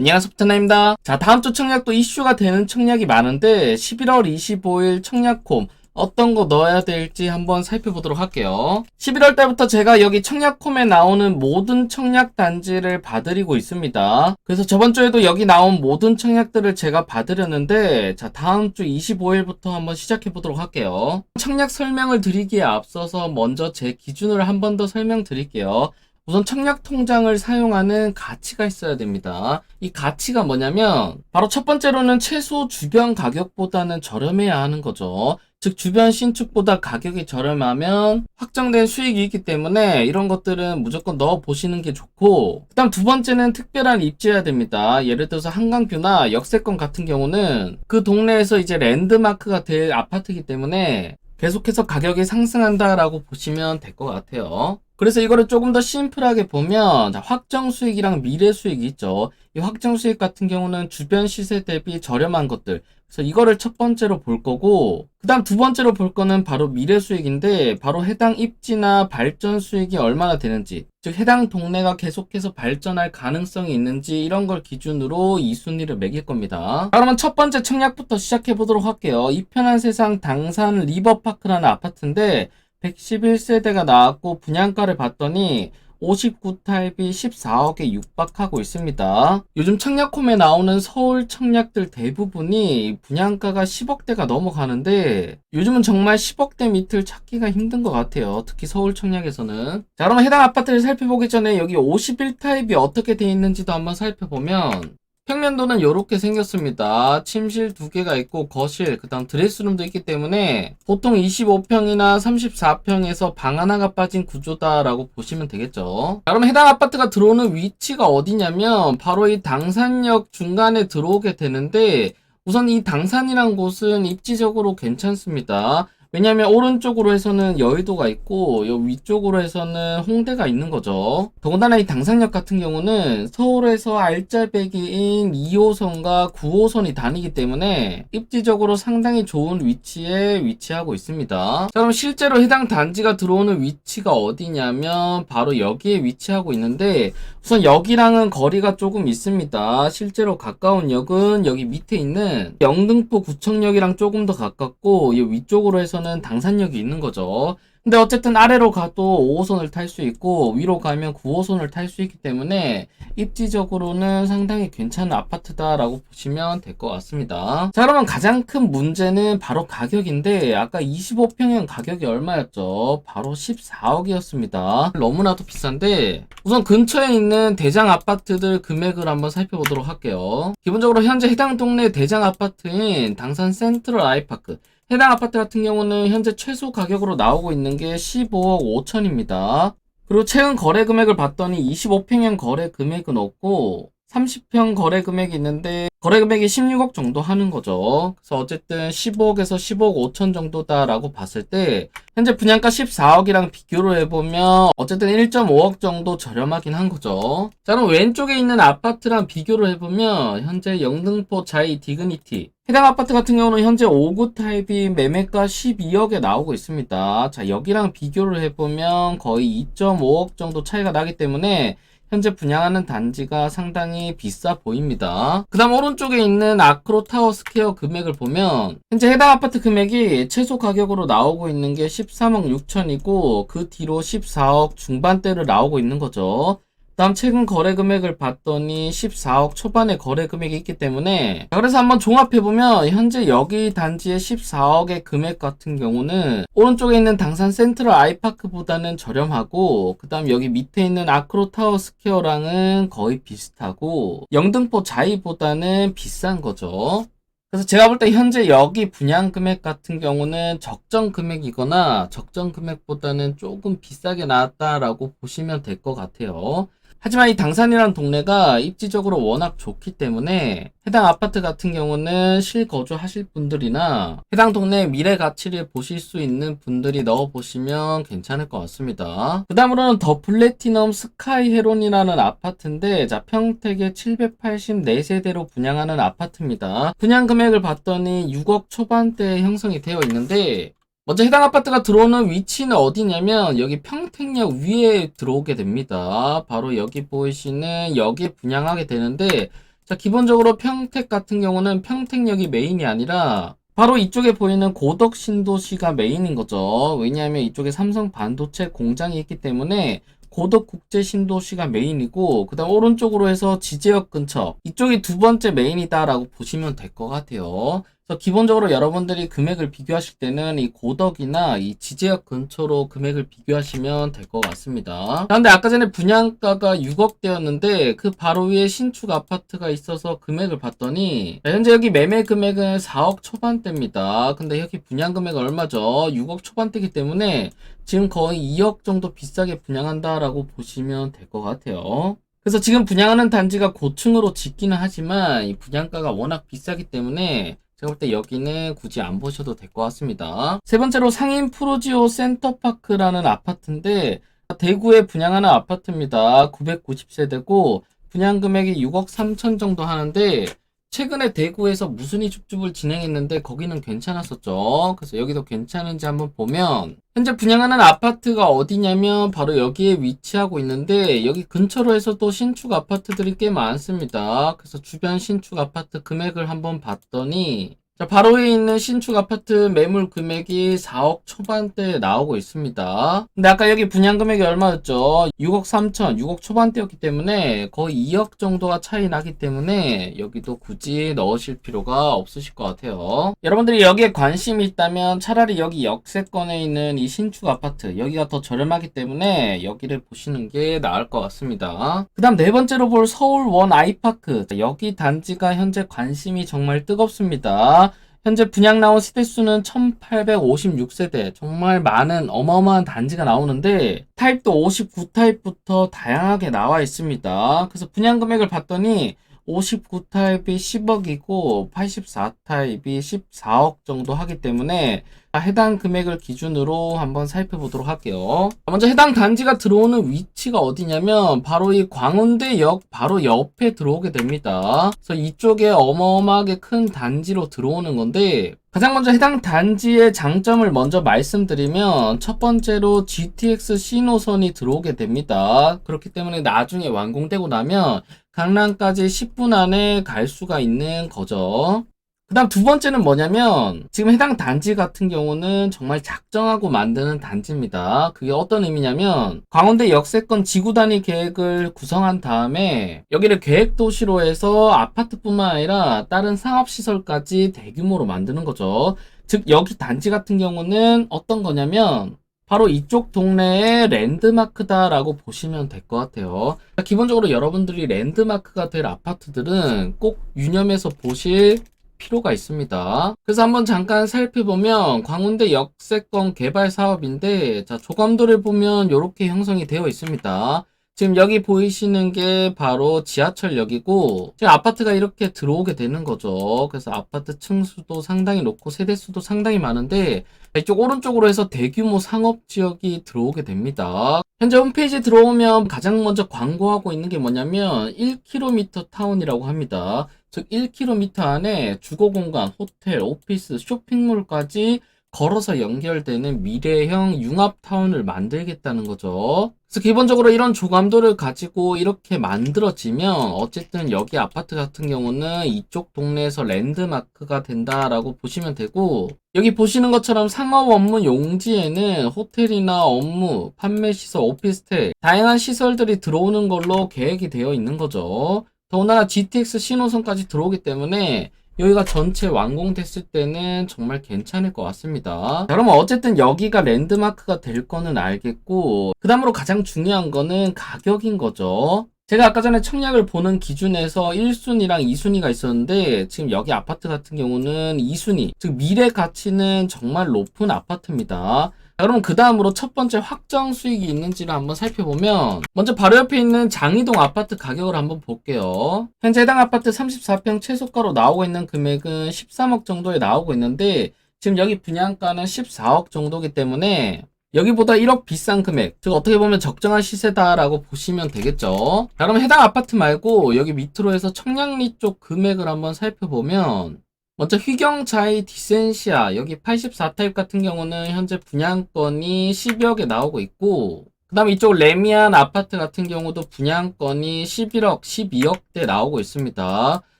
안녕하세요, 부터나입니다. 자, 다음주 청약도 이슈가 되는 청약이 많은데 11월 25일 청약홈 어떤 거 넣어야 될지 한번 살펴보도록 할게요. 11월 달부터 제가 여기 청약홈에 나오는 모든 청약 단지를 봐드리고 있습니다. 그래서 저번 주에도 여기 나온 모든 청약들을 제가 봐드렸는데, 자, 다음 주 25일부터 한번 시작해 보도록 할게요. 청약 설명을 드리기에 앞서서 먼저 제 기준을 한 번 더 설명드릴게요. 우선 청약 통장을 사용하는 가치가 있어야 됩니다. 이 가치가 뭐냐면 바로 첫 번째로는 최소 주변 가격보다는 저렴해야 하는 거죠. 즉 주변 신축보다 가격이 저렴하면 확정된 수익이 있기 때문에 이런 것들은 무조건 넣어 보시는 게 좋고, 그 다음 두 번째는 특별한 입지여야 됩니다. 예를 들어서 한강뷰나 역세권 같은 경우는 그 동네에서 이제 랜드마크가 될 아파트이기 때문에 계속해서 가격이 상승한다라고 보시면 될 것 같아요. 그래서 이거를 조금 더 심플하게 보면, 자, 확정 수익이랑 미래 수익이 있죠. 이 확정 수익 같은 경우는 주변 시세 대비 저렴한 것들. 그래서 이거를 첫 번째로 볼 거고, 그 다음 두 번째로 볼 거는 바로 미래 수익인데, 바로 해당 입지나 발전 수익이 얼마나 되는지, 즉 해당 동네가 계속해서 발전할 가능성이 있는지 이런 걸 기준으로 이 순위를 매길 겁니다. 자, 그러면 첫 번째 청약부터 시작해 보도록 할게요. 이 편한 세상 당산 리버파크라는 아파트인데 111세대가 나왔고 분양가를 봤더니 59타입이 14억에 육박하고 있습니다. 요즘 청약홈에 나오는 서울 청약들 대부분이 분양가가 10억대가 넘어가는데 요즘은 정말 10억대 밑을 찾기가 힘든 것 같아요. 특히 서울 청약에서는. 자, 그러면 해당 아파트를 살펴보기 전에 여기 51타입이 어떻게 되어 있는지도 한번 살펴보면, 평면도는 이렇게 생겼습니다. 침실 2개가 있고 거실, 그 다음 드레스룸도 있기 때문에 보통 25평이나 34평에서 방 하나가 빠진 구조다라고 보시면 되겠죠. 자, 그럼 해당 아파트가 들어오는 위치가 어디냐면 바로 이 당산역 중간에 들어오게 되는데, 우선 이 당산이란 곳은 입지적으로 괜찮습니다. 왜냐면 오른쪽으로 해서는 여의도가 있고 이 위쪽으로 해서는 홍대가 있는 거죠. 더군다나 이 당산역 같은 경우는 서울에서 알짜배기인 2호선과 9호선이 다니기 때문에 입지적으로 상당히 좋은 위치에 위치하고 있습니다. 자, 그럼 실제로 해당 단지가 들어오는 위치가 어디냐면 바로 여기에 위치하고 있는데, 우선 여기랑은 거리가 조금 있습니다. 실제로 가까운 역은 여기 밑에 있는 영등포 구청역이랑 조금 더 가깝고, 이 위쪽으로 해서 는 당산역이 있는 거죠. 근데 어쨌든 아래로 가도 5호선을 탈 수 있고 위로 가면 9호선을 탈 수 있기 때문에 입지적으로는 상당히 괜찮은 아파트다라고 보시면 될 것 같습니다. 자, 그러면 가장 큰 문제는 바로 가격인데, 아까 25평형 가격이 얼마였죠? 바로 14억이었습니다. 너무나도 비싼데 우선 근처에 있는 대장 아파트들 금액을 한번 살펴보도록 할게요. 기본적으로 현재 해당 동네 대장 아파트인 당산 센트럴 아이파크, 해당 아파트 같은 경우는 현재 최소 가격으로 나오고 있는 게 15억 5천입니다. 그리고 최근 거래 금액을 봤더니 25평형 거래 금액은 없고 30평 거래 금액이 있는데 거래 금액이 16억 정도 하는 거죠. 그래서 어쨌든 15억에서 15억 5천 정도다라고 봤을 때 현재 분양가 14억이랑 비교를 해보면 어쨌든 1.5억 정도 저렴하긴 한 거죠. 자, 그럼 왼쪽에 있는 아파트랑 비교를 해보면 현재 영등포 자이 디그니티, 해당 아파트 같은 경우는 현재 5구 타입이 매매가 12억에 나오고 있습니다. 자, 여기랑 비교를 해보면 거의 2.5억 정도 차이가 나기 때문에 현재 분양하는 단지가 상당히 비싸 보입니다. 그 다음 오른쪽에 있는 아크로 타워 스퀘어 금액을 보면 현재 해당 아파트 금액이 최소 가격으로 나오고 있는 게 13억 6천이고 그 뒤로 14억 중반대를 나오고 있는 거죠. 다음 최근 거래 금액을 봤더니 14억 초반의 거래 금액이 있기 때문에, 그래서 한번 종합해보면 현재 여기 단지의 14억의 금액 같은 경우는 오른쪽에 있는 당산 센트럴 아이파크보다는 저렴하고, 그 다음 여기 밑에 있는 아크로 타워 스퀘어랑은 거의 비슷하고 영등포 자이보다는 비싼 거죠. 그래서 제가 볼 때 현재 여기 분양 금액 같은 경우는 적정 금액이거나 적정 금액보다는 조금 비싸게 나왔다라고 보시면 될 것 같아요. 하지만 이 당산이라는 동네가 입지적으로 워낙 좋기 때문에 해당 아파트 같은 경우는 실거주 하실 분들이나 해당 동네의 미래 가치를 보실 수 있는 분들이 넣어보시면 괜찮을 것 같습니다. 그 다음으로는 더 플래티넘 스카이 헤론이라는 아파트인데, 자, 평택에 784세대로 분양하는 아파트입니다. 분양 금액을 봤더니 6억 초반대에 형성이 되어 있는데, 먼저 해당 아파트가 들어오는 위치는 어디냐면 여기 평택역 위에 들어오게 됩니다. 바로 여기 보이시는 여기에 분양하게 되는데, 자, 기본적으로 평택 같은 경우는 평택역이 메인이 아니라 바로 이쪽에 보이는 고덕 신도시가 메인인 거죠. 왜냐하면 이쪽에 삼성 반도체 공장이 있기 때문에 고덕 국제 신도시가 메인이고, 그 다음 오른쪽으로 해서 지제역 근처, 이쪽이 두 번째 메인이다라고 보시면 될 것 같아요. 그래서 기본적으로 여러분들이 금액을 비교하실 때는 이 고덕이나 이 지제역 근처로 금액을 비교하시면 될 것 같습니다. 그런데 아까 전에 분양가가 6억대였는데 그 바로 위에 신축 아파트가 있어서 금액을 봤더니 현재 여기 매매 금액은 4억 초반대입니다. 근데 여기 분양 금액 얼마죠? 6억 초반대이기 때문에 지금 거의 2억 정도 비싸게 분양한다라고 보시면 될 것 같아요. 그래서 지금 분양하는 단지가 고층으로 짓기는 하지만 이 분양가가 워낙 비싸기 때문에 제가 볼 때 여기는 굳이 안 보셔도 될 것 같습니다. 세 번째로 상인 프로지오 센터파크라는 아파트인데 대구에 분양하는 아파트입니다. 990세대고 분양 금액이 6억 3천 정도 하는데 최근에 대구에서 무순위 줍줍을 진행했는데 거기는 괜찮았었죠. 그래서 여기도 괜찮은지 한번 보면 현재 분양하는 아파트가 어디냐면 바로 여기에 위치하고 있는데 여기 근처로 해서 또 신축 아파트들이 꽤 많습니다. 그래서 주변 신축 아파트 금액을 한번 봤더니 자, 바로 위에 있는 신축 아파트 매물 금액이 4억 초반대에 나오고 있습니다. 근데 아까 여기 분양 금액이 얼마였죠? 6억 3천, 6억 초반대였기 때문에 거의 2억 정도가 차이 나기 때문에 여기도 굳이 넣으실 필요가 없으실 것 같아요. 여러분들이 여기에 관심이 있다면 차라리 여기 역세권에 있는 이 신축 아파트, 여기가 더 저렴하기 때문에 여기를 보시는 게 나을 것 같습니다. 그 다음 네 번째로 볼 서울 원 아이파크. 여기 단지가 현재 관심이 정말 뜨겁습니다. 현재 분양 나온 세대수는 1856세대, 정말 많은 어마어마한 단지가 나오는데 타입도 59타입부터 다양하게 나와 있습니다. 그래서 분양 금액을 봤더니 59타입이 10억이고 84타입이 14억 정도 하기 때문에 해당 금액을 기준으로 한번 살펴보도록 할게요. 먼저 해당 단지가 들어오는 위치가 어디냐면 바로 이 광운대역 바로 옆에 들어오게 됩니다. 그래서 이쪽에 어마어마하게 큰 단지로 들어오는 건데 가장 먼저 해당 단지의 장점을 먼저 말씀드리면 첫 번째로 GTX 신호선이 들어오게 됩니다. 그렇기 때문에 나중에 완공되고 나면 강남까지 10분 안에 갈 수가 있는 거죠. 그 다음 두 번째는 뭐냐면 지금 해당 단지 같은 경우는 정말 작정하고 만드는 단지입니다. 그게 어떤 의미냐면 광운대 역세권 지구 단위 계획을 구성한 다음에 여기를 계획도시로 해서 아파트뿐만 아니라 다른 상업시설까지 대규모로 만드는 거죠. 즉 여기 단지 같은 경우는 어떤 거냐면 바로 이쪽 동네의 랜드마크다라고 보시면 될 것 같아요. 기본적으로 여러분들이 랜드마크가 될 아파트들은 꼭 유념해서 보실 필요가 있습니다. 그래서 한번 잠깐 살펴보면 광운대 역세권 개발 사업인데 자, 조감도를 보면 이렇게 형성이 되어 있습니다. 지금 여기 보이시는 게 바로 지하철역이고 지금 아파트가 이렇게 들어오게 되는 거죠. 그래서 아파트 층수도 상당히 높고 세대수도 상당히 많은데 이쪽 오른쪽으로 해서 대규모 상업지역이 들어오게 됩니다. 현재 홈페이지에 들어오면 가장 먼저 광고하고 있는 게 뭐냐면 1km 타운이라고 합니다. 즉 1km 안에 주거공간, 호텔, 오피스, 쇼핑몰까지 걸어서 연결되는 미래형 융합타운을 만들겠다는 거죠. 그래서 기본적으로 이런 조감도를 가지고 이렇게 만들어지면 어쨌든 여기 아파트 같은 경우는 이쪽 동네에서 랜드마크가 된다라고 보시면 되고 여기 보시는 것처럼 상업 업무 용지에는 호텔이나 업무, 판매시설, 오피스텔 다양한 시설들이 들어오는 걸로 계획이 되어 있는 거죠. 더군다나 GTX 신호선까지 들어오기 때문에 여기가 전체 완공됐을 때는 정말 괜찮을 것 같습니다. 자, 그러면 어쨌든 여기가 랜드마크가 될 거는 알겠고 그 다음으로 가장 중요한 거는 가격인 거죠. 제가 아까 전에 청약을 보는 기준에서 1순위랑 2순위가 있었는데 지금 여기 아파트 같은 경우는 2순위, 즉 미래 가치는 정말 높은 아파트입니다. 자, 그럼 그 다음으로 첫 번째 확정 수익이 있는지를 한번 살펴보면 먼저 바로 옆에 있는 장이동 아파트 가격을 한번 볼게요. 현재 해당 아파트 34평 최소가로 나오고 있는 금액은 13억 정도에 나오고 있는데 지금 여기 분양가는 14억 정도이기 때문에 여기보다 1억 비싼 금액, 즉 어떻게 보면 적정한 시세다라고 보시면 되겠죠. 자, 그럼 해당 아파트 말고 여기 밑으로 해서 청량리 쪽 금액을 한번 살펴보면 먼저 휘경자이 디센시아 여기 84타입 같은 경우는 현재 분양권이 10억에 나오고 있고 그 다음에 이쪽 레미안 아파트 같은 경우도 분양건이 11억, 12억대 나오고 있습니다.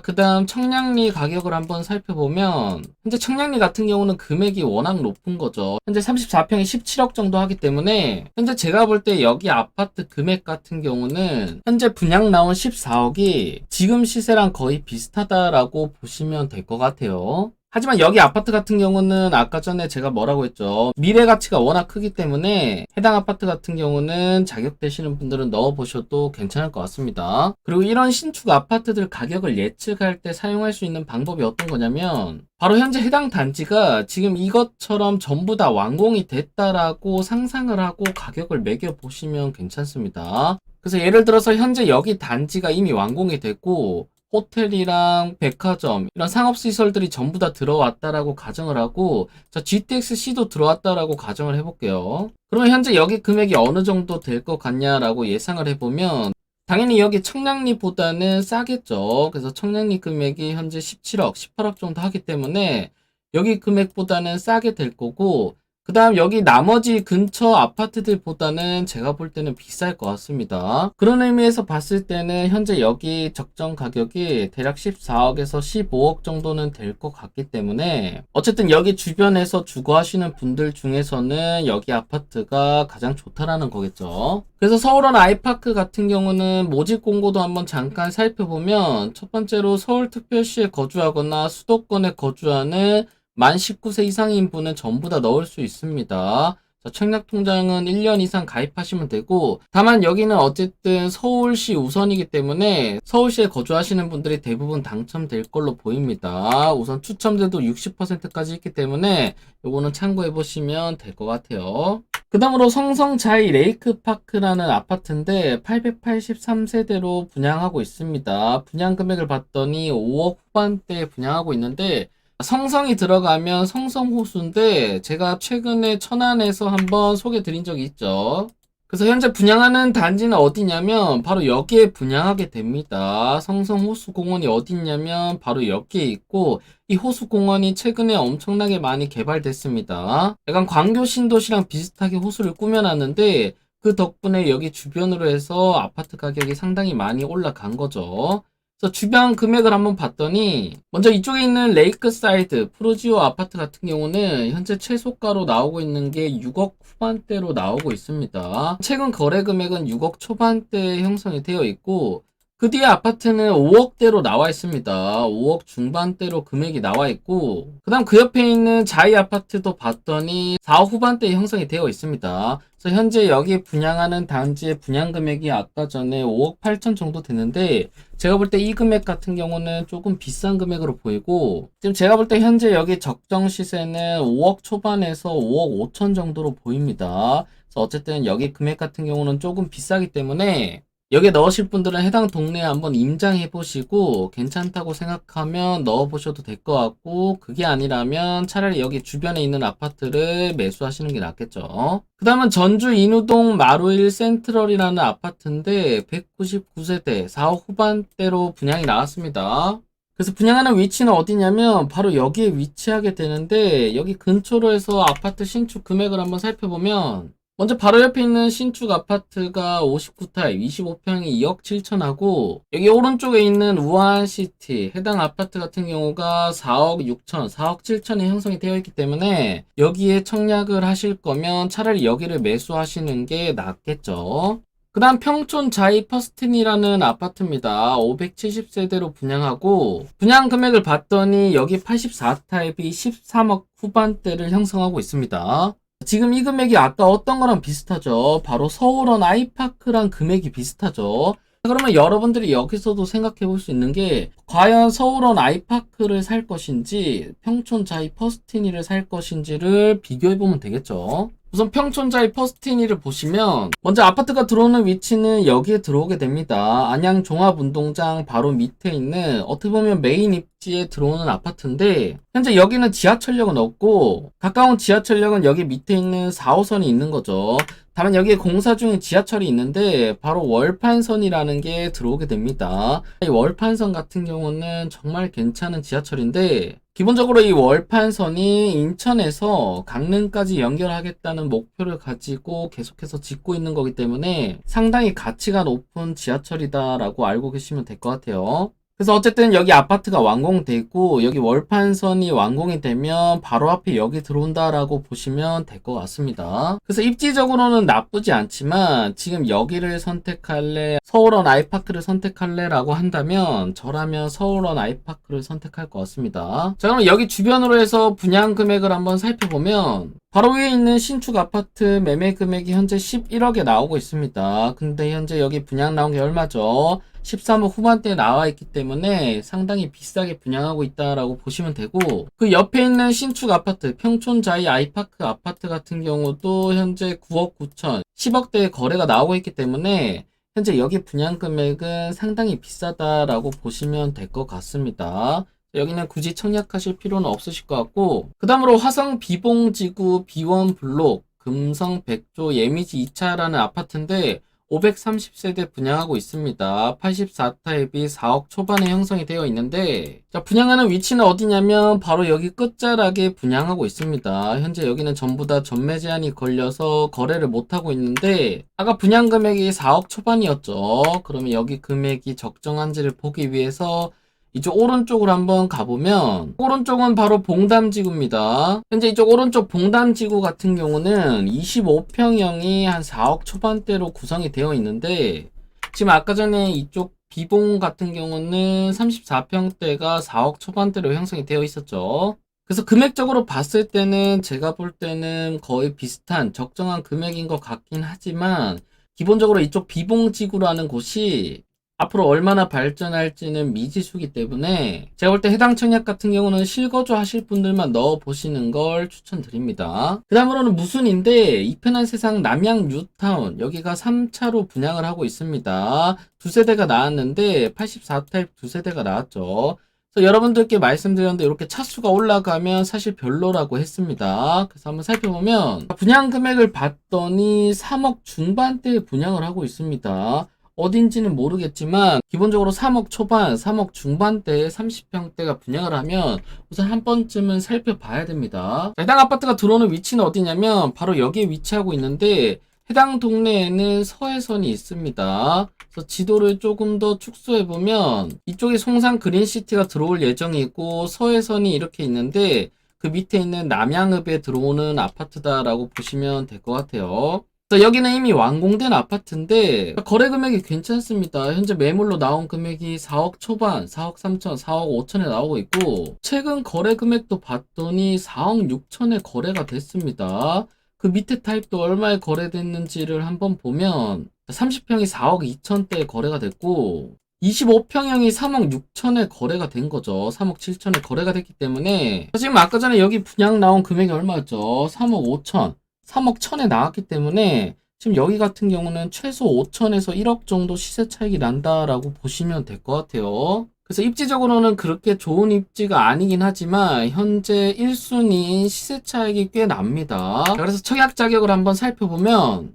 그 다음 청량리 가격을 한번 살펴보면 현재 청량리 같은 경우는 금액이 워낙 높은 거죠. 현재 34평이 17억 정도 하기 때문에 현재 제가 볼 때 여기 아파트 금액 같은 경우는 현재 분양 나온 14억이 지금 시세랑 거의 비슷하다라고 보시면 될 것 같아요. 하지만 여기 아파트 같은 경우는 아까 전에 제가 뭐라고 했죠. 미래 가치가 워낙 크기 때문에 해당 아파트 같은 경우는 자격되시는 분들은 넣어보셔도 괜찮을 것 같습니다. 그리고 이런 신축 아파트들 가격을 예측할 때 사용할 수 있는 방법이 어떤 거냐면 바로 현재 해당 단지가 지금 이것처럼 전부 다 완공이 됐다라고 상상을 하고 가격을 매겨보시면 괜찮습니다. 그래서 예를 들어서 현재 여기 단지가 이미 완공이 됐고 호텔이랑 백화점 이런 상업시설들이 전부 다 들어왔다라고 가정을 하고 자 GTX-C도 들어왔다라고 가정을 해볼게요. 그러면 현재 여기 금액이 어느 정도 될 것 같냐라고 예상을 해보면 당연히 여기 청량리보다는 싸겠죠. 그래서 청량리 금액이 현재 17억, 18억 정도 하기 때문에 여기 금액보다는 싸게 될 거고 그 다음 여기 나머지 근처 아파트들보다는 제가 볼 때는 비쌀 것 같습니다. 그런 의미에서 봤을 때는 현재 여기 적정 가격이 대략 14억에서 15억 정도는 될 것 같기 때문에 어쨌든 여기 주변에서 주거하시는 분들 중에서는 여기 아파트가 가장 좋다라는 거겠죠. 그래서 서울원 아이파크 같은 경우는 모집 공고도 한번 잠깐 살펴보면 첫 번째로 서울특별시에 거주하거나 수도권에 거주하는 만 19세 이상인 분은 전부 다 넣을 수 있습니다. 청약통장은 1년 이상 가입하시면 되고 다만 여기는 어쨌든 서울시 우선이기 때문에 서울시에 거주하시는 분들이 대부분 당첨될 걸로 보입니다. 우선 추첨제도 60%까지 있기 때문에 요거는 참고해 보시면 될 것 같아요. 그 다음으로 성성자이 레이크파크라는 아파트인데 883세대로 분양하고 있습니다. 분양 금액을 봤더니 5억 후반대에 분양하고 있는데 성성이 들어가면 성성호수인데 제가 최근에 천안에서 한번 소개 드린 적이 있죠. 그래서 현재 분양하는 단지는 어디냐면 바로 여기에 분양하게 됩니다. 성성호수공원이 어디 있냐면 바로 여기에 있고 이 호수공원이 최근에 엄청나게 많이 개발됐습니다. 약간 광교 신도시랑 비슷하게 호수를 꾸며놨는데 그 덕분에 여기 주변으로 해서 아파트 가격이 상당히 많이 올라간 거죠. 그래서 주변 금액을 한번 봤더니 먼저 이쪽에 있는 레이크사이드 프로지오 아파트 같은 경우는 현재 최소가로 나오고 있는 게 6억 후반대로 나오고 있습니다. 최근 거래 금액은 6억 초반대에 형성이 되어 있고 그 뒤에 아파트는 5억대로 나와 있습니다. 5억 중반대로 금액이 나와 있고 그 다음 그 옆에 있는 자이 아파트도 봤더니 4억 후반대에 형성이 되어 있습니다. 그래서 현재 여기 분양하는 단지의 분양 금액이 아까 전에 5억 8천 정도 되는데 제가 볼 때 이 금액 같은 경우는 조금 비싼 금액으로 보이고 지금 제가 볼 때 현재 여기 적정 시세는 5억 초반에서 5억 5천 정도로 보입니다. 그래서 어쨌든 여기 금액 같은 경우는 조금 비싸기 때문에 여기에 넣으실 분들은 해당 동네에 한번 임장해 보시고 괜찮다고 생각하면 넣어 보셔도 될 것 같고 그게 아니라면 차라리 여기 주변에 있는 아파트를 매수하시는 게 낫겠죠. 그 다음은 전주 인우동 마루일 센트럴이라는 아파트인데 199세대 4억 후반대로 분양이 나왔습니다. 그래서 분양하는 위치는 어디냐면 바로 여기에 위치하게 되는데 여기 근처로 해서 아파트 신축 금액을 한번 살펴보면 먼저 바로 옆에 있는 신축 아파트가 59타입 25평이 2억 7천하고 여기 오른쪽에 있는 우한시티 해당 아파트 같은 경우가 4억 6천 4억 7천이 형성이 되어 있기 때문에 여기에 청약을 하실 거면 차라리 여기를 매수하시는 게 낫겠죠. 그 다음 평촌 자이 퍼스틴이라는 아파트입니다. 570세대로 분양하고 분양 금액을 봤더니 여기 84타입이 13억 후반대를 형성하고 있습니다. 지금 이 금액이 아까 어떤 거랑 비슷하죠. 바로 서울원 아이파크랑 금액이 비슷하죠. 그러면 여러분들이 여기서도 생각해 볼 수 있는 게 과연 서울원 아이파크를 살 것인지 평촌 자이 퍼스티니를 살 것인지를 비교해 보면 되겠죠. 우선 평촌 자이 퍼스티니를 보시면 먼저 아파트가 들어오는 위치는 여기에 들어오게 됩니다. 안양 종합운동장 바로 밑에 있는 어떻게 보면 메인 입지에 들어오는 아파트인데 현재 여기는 지하철역은 없고 가까운 지하철역은 여기 밑에 있는 4호선이 있는 거죠. 다만 여기에 공사 중인 지하철이 있는데 바로 월판선이라는 게 들어오게 됩니다. 이 월판선 같은 경우는 정말 괜찮은 지하철인데 기본적으로 이 월판선이 인천에서 강릉까지 연결하겠다는 목표를 가지고 계속해서 짓고 있는 거기 때문에 상당히 가치가 높은 지하철이다라고 알고 계시면 될 것 같아요. 그래서 어쨌든 여기 아파트가 완공되고 여기 월판선이 완공이 되면 바로 앞에 여기 들어온다라고 보시면 될 것 같습니다. 그래서 입지적으로는 나쁘지 않지만 지금 여기를 선택할래, 서울원 아이파크를 선택할래 라고 한다면 저라면 서울원 아이파크를 선택할 것 같습니다. 자, 그럼 여기 주변으로 해서 분양 금액을 한번 살펴보면 바로 위에 있는 신축 아파트 매매 금액이 현재 11억에 나오고 있습니다. 근데 현재 여기 분양 나온 게 얼마죠? 13억 후반대에 나와 있기 때문에 상당히 비싸게 분양하고 있다라고 보시면 되고, 그 옆에 있는 신축 아파트 평촌자이 아이파크 아파트 같은 경우도 현재 9억 9천 10억대의 거래가 나오고 있기 때문에 현재 여기 분양 금액은 상당히 비싸다라고 보시면 될 것 같습니다. 여기는 굳이 청약하실 필요는 없으실 것 같고, 그 다음으로 화성 비봉지구 B1 블록 금성 백조 예미지 2차라는 아파트인데 530세대 분양하고 있습니다. 84타입이 4억 초반에 형성이 되어 있는데, 자, 분양하는 위치는 어디냐면 바로 여기 끝자락에 분양하고 있습니다. 현재 여기는 전부 다 전매 제한이 걸려서 거래를 못하고 있는데, 아까 분양 금액이 4억 초반이었죠. 그러면 여기 금액이 적정한지를 보기 위해서 이쪽 오른쪽으로 한번 가보면, 오른쪽은 바로 봉담지구입니다. 현재 이쪽 오른쪽 봉담지구 같은 경우는 25평형이 한 4억 초반대로 구성이 되어 있는데, 지금 아까 전에 이쪽 비봉 같은 경우는 34평대가 4억 초반대로 형성이 되어 있었죠. 그래서 금액적으로 봤을 때는 제가 볼 때는 거의 비슷한 적정한 금액인 것 같긴 하지만, 기본적으로 이쪽 비봉지구라는 곳이 앞으로 얼마나 발전할지는 미지수기 때문에 제가 볼 때 해당 청약 같은 경우는 실거주 하실 분들만 넣어보시는 걸 추천드립니다. 그 다음으로는 무순인데 이편한 세상 남양 뉴타운, 여기가 3차로 분양을 하고 있습니다. 두 세대가 나왔는데 84타입 두 세대가 나왔죠. 그래서 여러분들께 말씀드렸는데 이렇게 차수가 올라가면 사실 별로라고 했습니다. 그래서 한번 살펴보면 분양 금액을 봤더니 3억 중반대에 분양을 하고 있습니다. 어딘지는 모르겠지만 기본적으로 3억 초반, 3억 중반대에 30평대가 분양을 하면 우선 한 번쯤은 살펴봐야 됩니다. 해당 아파트가 들어오는 위치는 어디냐면 바로 여기에 위치하고 있는데, 해당 동네에는 서해선이 있습니다. 그래서 지도를 조금 더 축소해보면 이쪽에 송산 그린시티가 들어올 예정이고, 서해선이 이렇게 있는데 그 밑에 있는 남양읍에 들어오는 아파트다라고 보시면 될 것 같아요. 여기는 이미 완공된 아파트인데 거래 금액이 괜찮습니다. 현재 매물로 나온 금액이 4억 초반, 4억 3천, 4억 5천에 나오고 있고, 최근 거래 금액도 봤더니 4억 6천에 거래가 됐습니다. 그 밑에 타입도 얼마에 거래됐는지를 한번 보면 30평이 4억 2천대에 거래가 됐고 25평형이 3억 6천에 거래가 된 거죠. 3억 7천에 거래가 됐기 때문에 지금 아까 전에 여기 분양 나온 금액이 얼마였죠? 3억 5천 3억 1천에 나왔기 때문에 지금 여기 같은 경우는 최소 5천에서 1억 정도 시세 차익이 난다라고 보시면 될 것 같아요. 그래서 입지적으로는 그렇게 좋은 입지가 아니긴 하지만 현재 1순위인 시세 차익이 꽤 납니다. 그래서 청약 자격을 한번 살펴보면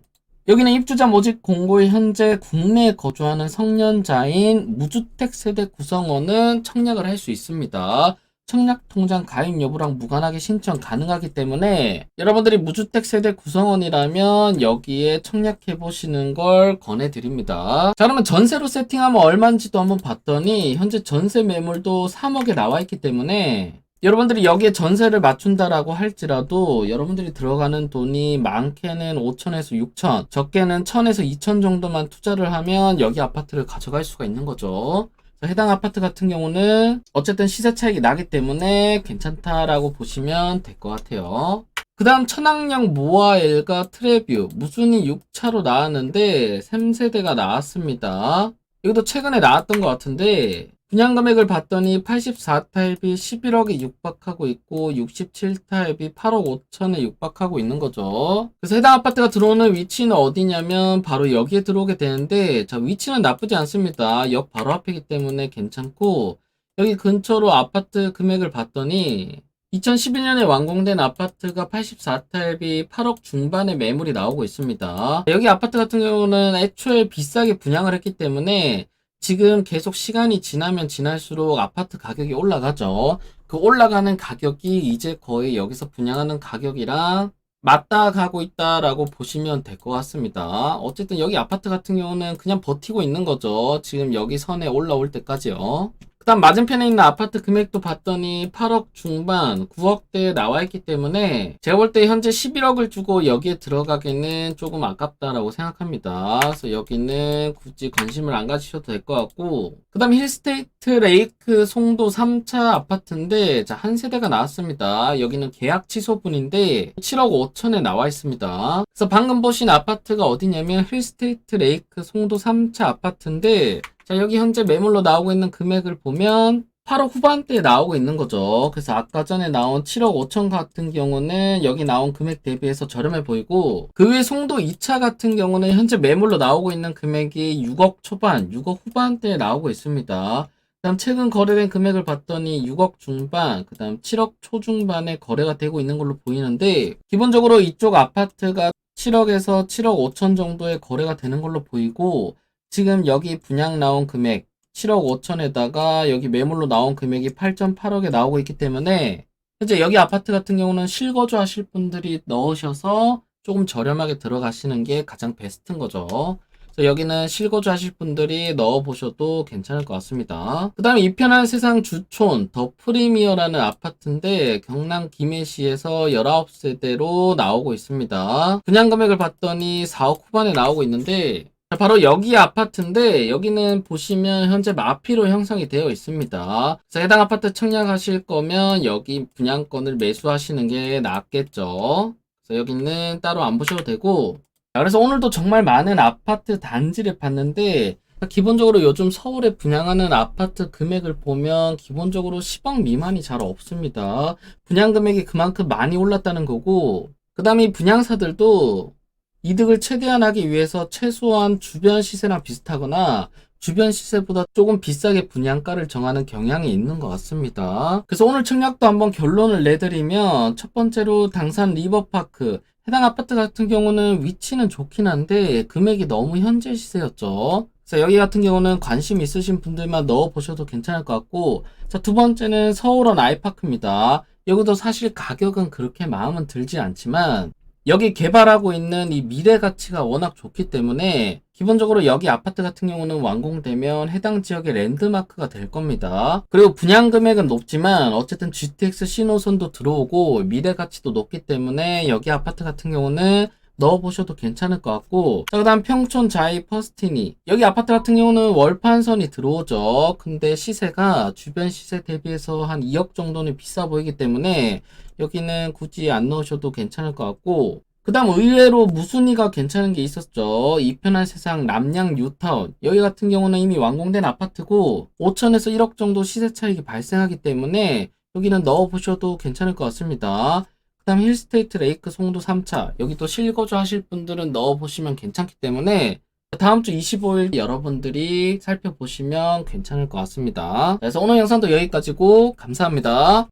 여기는 입주자 모집 공고에 현재 국내에 거주하는 성년자인 무주택 세대 구성원은 청약을 할 수 있습니다. 청약통장 가입 여부랑 무관하게 신청 가능하기 때문에 여러분들이 무주택 세대 구성원이라면 여기에 청약해 보시는 걸 권해드립니다. 자, 그러면 전세로 세팅하면 얼마인지도 한번 봤더니 현재 전세 매물도 3억에 나와 있기 때문에 여러분들이 여기에 전세를 맞춘다라고 할지라도 여러분들이 들어가는 돈이 많게는 5천에서 6천, 적게는 1천에서 2천 정도만 투자를 하면 여기 아파트를 가져갈 수가 있는 거죠. 해당 아파트 같은 경우는 어쨌든 시세 차익이 나기 때문에 괜찮다라고 보시면 될 것 같아요. 그 다음 천왕역 모아엘가 트레뷰 무순이 6차로 나왔는데 3세대가 나왔습니다. 이것도 최근에 나왔던 것 같은데 분양 금액을 봤더니 84타입이 11억에 육박하고 있고 67타입이 8억 5천에 육박하고 있는 거죠. 그래서 해당 아파트가 들어오는 위치는 어디냐면 바로 여기에 들어오게 되는데, 자, 위치는 나쁘지 않습니다. 역 바로 앞이기 때문에 괜찮고, 여기 근처로 아파트 금액을 봤더니 2011년에 완공된 아파트가 84타입이 8억 중반의 매물이 나오고 있습니다. 여기 아파트 같은 경우는 애초에 비싸게 분양을 했기 때문에 지금 계속 시간이 지나면 지날수록 아파트 가격이 올라가죠. 그 올라가는 가격이 이제 거의 여기서 분양하는 가격이랑 맞닿아 가고 있다라고 보시면 될 것 같습니다. 어쨌든 여기 아파트 같은 경우는 그냥 버티고 있는 거죠. 지금 여기 선에 올라올 때까지요. 그 다음 맞은편에 있는 아파트 금액도 봤더니 8억 중반, 9억대에 나와 있기 때문에 제가 볼 때 현재 11억을 주고 여기에 들어가기는 조금 아깝다라고 생각합니다. 그래서 여기는 굳이 관심을 안 가지셔도 될 것 같고, 그 다음 힐스테이트 레이크 송도 3차 아파트인데 자, 한 세대가 나왔습니다. 여기는 계약 취소분인데 7억 5천에 나와 있습니다. 그래서 방금 보신 아파트가 어디냐면 힐스테이트 레이크 송도 3차 아파트인데 자, 여기 현재 매물로 나오고 있는 금액을 보면 8억 후반대에 나오고 있는 거죠. 그래서 아까 전에 나온 7억 5천 같은 경우는 여기 나온 금액 대비해서 저렴해 보이고, 그 외 송도 2차 같은 경우는 현재 매물로 나오고 있는 금액이 6억 초반, 6억 후반대에 나오고 있습니다. 그 다음 최근 거래된 금액을 봤더니 6억 중반, 그 다음 7억 초중반에 거래가 되고 있는 걸로 보이는데, 기본적으로 이쪽 아파트가 7억에서 7억 5천 정도의 거래가 되는 걸로 보이고, 지금 여기 분양 나온 금액 7억 5천에다가 여기 매물로 나온 금액이 8.8억에 나오고 있기 때문에 현재 여기 아파트 같은 경우는 실거주 하실 분들이 넣으셔서 조금 저렴하게 들어가시는 게 가장 베스트인 거죠. 그래서 여기는 실거주 하실 분들이 넣어보셔도 괜찮을 것 같습니다. 그 다음에 이편한 세상 주촌 더 프리미어라는 아파트인데 경남 김해시에서 19세대로 나오고 있습니다. 분양 금액을 봤더니 4억 후반에 나오고 있는데 바로 여기 아파트인데 여기는 보시면 현재 마피로 형성이 되어 있습니다. 그래서 해당 아파트 청약하실 거면 여기 분양권을 매수하시는 게 낫겠죠. 그래서 여기는 따로 안 보셔도 되고, 자, 그래서 오늘도 정말 많은 아파트 단지를 봤는데 기본적으로 요즘 서울에 분양하는 아파트 금액을 보면 기본적으로 10억 미만이 잘 없습니다. 분양 금액이 그만큼 많이 올랐다는 거고, 그 다음에 이 분양사들도 이득을 최대한 하기 위해서 최소한 주변 시세랑 비슷하거나 주변 시세보다 조금 비싸게 분양가를 정하는 경향이 있는 것 같습니다. 그래서 오늘 청약도 한번 결론을 내드리면 첫 번째로 당산 리버파크 해당 아파트 같은 경우는 위치는 좋긴 한데 금액이 너무 현재 시세였죠. 그래서 여기 같은 경우는 관심 있으신 분들만 넣어보셔도 괜찮을 것 같고, 자, 두 번째는 서울원 아이파크입니다. 여기도 사실 가격은 그렇게 마음은 들지 않지만 여기 개발하고 있는 이 미래 가치가 워낙 좋기 때문에 기본적으로 여기 아파트 같은 경우는 완공되면 해당 지역의 랜드마크가 될 겁니다. 그리고 분양 금액은 높지만 어쨌든 GTX 신호선도 들어오고 미래 가치도 높기 때문에 여기 아파트 같은 경우는 넣어보셔도 괜찮을 것 같고, 자, 그 다음 평촌 자이 퍼스티니 여기 아파트 같은 경우는 월판선이 들어오죠. 근데 시세가 주변 시세 대비해서 한 2억 정도는 비싸 보이기 때문에 여기는 굳이 안 넣으셔도 괜찮을 것 같고, 그 다음 의외로 무순위가 괜찮은 게 있었죠. 이편한 세상 남양 뉴타운 여기 같은 경우는 이미 완공된 아파트고 5천에서 1억 정도 시세 차익이 발생하기 때문에 여기는 넣어보셔도 괜찮을 것 같습니다. 그 다음 힐스테이트 레이크 송도 3차 여기도 실거주 하실 분들은 넣어보시면 괜찮기 때문에 다음 주 25일 여러분들이 살펴보시면 괜찮을 것 같습니다. 그래서 오늘 영상도 여기까지고 감사합니다.